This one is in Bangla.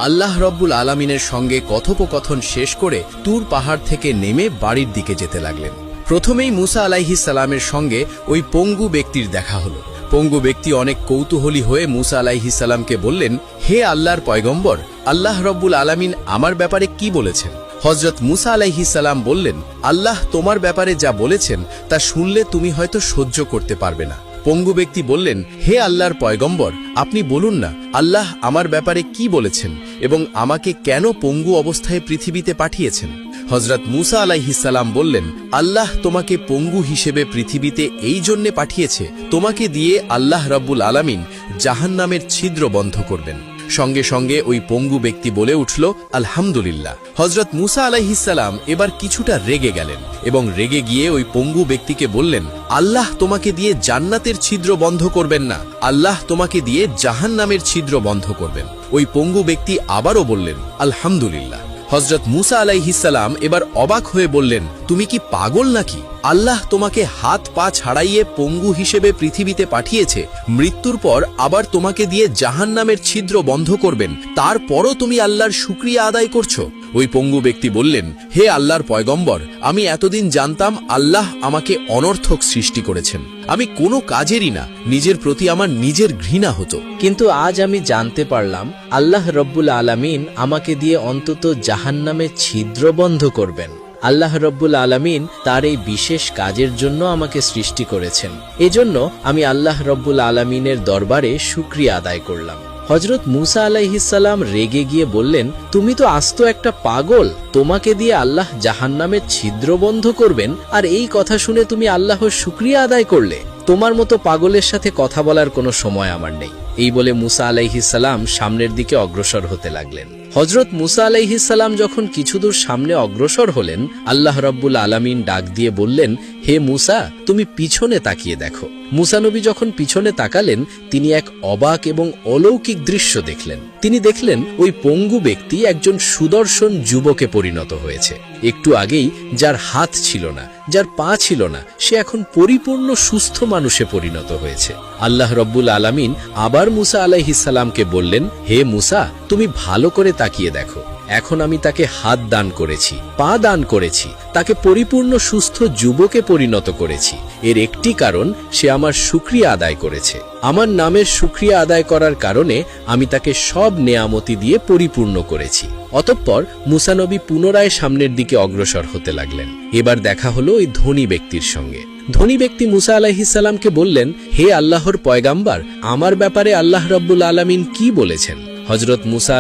আল্লাহ রব্বুল আলামিনের সঙ্গে কথোপকথন শেষ করে তুর পাহাড় থেকে নেমে বাড়ির দিকে যেতে লাগলেন। প্রথমেই মুসা আলাইহিস সালামের সঙ্গে ওই পঙ্গু ব্যক্তির দেখা হলো। পঙ্গু ব্যক্তি অনেক কৌতূহলী হয়ে মুসা আলাইহিস সালামকে বললেন, হে আল্লাহর পয়গম্বর, আল্লাহ রব্বুল আলামিন আমার ব্যাপারে কি বলেছেন? হযরত মুসা আলাইহিস সালাম বললেন, আল্লাহ তোমার ব্যাপারে যা বলেছেন তা শুনলে তুমি হয়তো সহ্য করতে পারবে না। পঙ্গু ব্যক্তি বললেন, হে আল্লাহর পয়গম্বর, আপনি বলুন না আল্লাহ আমার ব্যাপারে কি বলেছেন এবং আমাকে কেন পঙ্গু অবস্থায় পৃথিবীতে পাঠিয়েছেন? হযরত মুসা আলাইহিস সালাম বললেন, আল্লাহ তোমাকে পঙ্গু হিসেবে পৃথিবীতে এই জন্যে পাঠিয়েছে, তোমাকে দিয়ে আল্লাহ রব্বুল আলামিন জাহান্নামের ছিদ্র বন্ধ করবেন। সঙ্গে সঙ্গে ওই পঙ্গু ব্যক্তি বলে উঠল, আলহামদুলিল্লাহ। হযরত মুসা আলাইহিস সালাম এবার কিছুটা রেগে গেলেন এবং রেগে গিয়ে ওই পঙ্গু ব্যক্তিকে বললেন, আল্লাহ তোমাকে দিয়ে জান্নাতের ছিদ্র বন্ধ করবেন না, আল্লাহ তোমাকে দিয়ে জাহান্নামের ছিদ্র বন্ধ করবেন। ওই পঙ্গু ব্যক্তি আবারও বললেন, আলহামদুলিল্লাহ। হযরত মুসা আলাইহিস সালাম এবার অবাক হয়ে বললেন, তুমি কি পাগল নাকি? আল্লাহ তোমাকে হাত পা ছাড়াইয়ে পঙ্গু হিসেবে পৃথিবীতে পাঠিয়েছে, মৃত্যুর পর আবার তোমাকে দিয়ে জাহান্নামের ছিদ্র বন্ধ করবেন, তারপরও তুমি আল্লাহর শুকরিয়া আদায় করছো? ওই পঙ্গু ব্যক্তি বললেন, হে আল্লাহর পয়গম্বর, আমি এতদিন জানতাম আল্লাহ আমাকে অনর্থক সৃষ্টি করেছেন, আমি কোনো কাজেরই না, নিজের প্রতি আমার নিজের ঘৃণা হতো, কিন্তু আজ আমি জানতে পারলাম আল্লাহ রব্বুল আলামিন আমাকে দিয়ে অন্তত জাহান্নামের ছিদ্র বন্ধ করবেন। আল্লাহ রব্বুল আলামিন তার এই বিশেষ কাজের জন্য আমাকে সৃষ্টি করেছেন। এজন্য আমি আল্লাহ রব্বুল আলামিনের দরবারে শুকরিয়া আদায় করলাম। হযরত মুসা আলাইহিস সালাম রেগে গিয়ে বললেন, তুমি তো আস্ত একটা পাগল, তোমাকে দিয়ে আল্লাহ জাহান্নামের ছিদ্র বন্ধ করবেন আর এই কথা শুনে তুমি আল্লাহর শুকরিয়া আদায় করলে? তোমার মতো পাগলের সাথে কথা বলার কোনো সময় আমার নেই। এই বলে মুসা আলাইহিস সালাম সামনের দিকে অগ্রসর হতে লাগলেন। হযরত মুসা আলাইহিস সালাম যখন কিছুদূর সামনে অগ্রসর হলেন, আল্লাহ রব্বুল আলামিন ডাক দিয়ে বললেন, হে মুসা, তুমি পিছনে তাকিয়ে দেখো। মুসা নবী যখন পিছনে তাকালেন, তিনি এক অবাক এবং অলৌকিক দৃশ্য দেখলেন। তিনি দেখলেন ওই পঙ্গু ব্যক্তি একজন সুদর্শন যুবকে পরিণত হয়েছে। একটু আগেই যার হাত ছিল না, যার পা ছিল না, সে এখন পরিপূর্ণ সুস্থ মানুষে পরিণত হয়েছে। আল্লাহ রব্বুল আলামিন আবার মুসা আলাইহিস সালামকে বললেন, হে মুসা, তুমি ভালো করে তাকিয়ে দেখো। এখন আমি তাকে হাত দান করেছি, পা দান করেছি, তাকে পরিপূর্ণ সুস্থ যুবকে পরিণত করেছি। এর একটি কারণ, সে আমার শুকরিয়া আদায় করেছে। আমার নামের শুকরিয়া আদায় করার কারণে আমি তাকে সব নেয়ামতি দিয়ে পরিপূর্ণ করেছি। অতঃপর মুসা নবী পুনরায় সামনের দিকে অগ্রসর হতে লাগলেন। এবার দেখা হলো ওই ধনী ব্যক্তির সঙ্গে। ধনী ব্যক্তি মুসা আলাইহিস সালামকে বললেন, হে আল্লাহর পয়গাম্বার, আমার ব্যাপারে আল্লাহ রব্বুল আলামিন কি বলেছেন? হযরত মুসা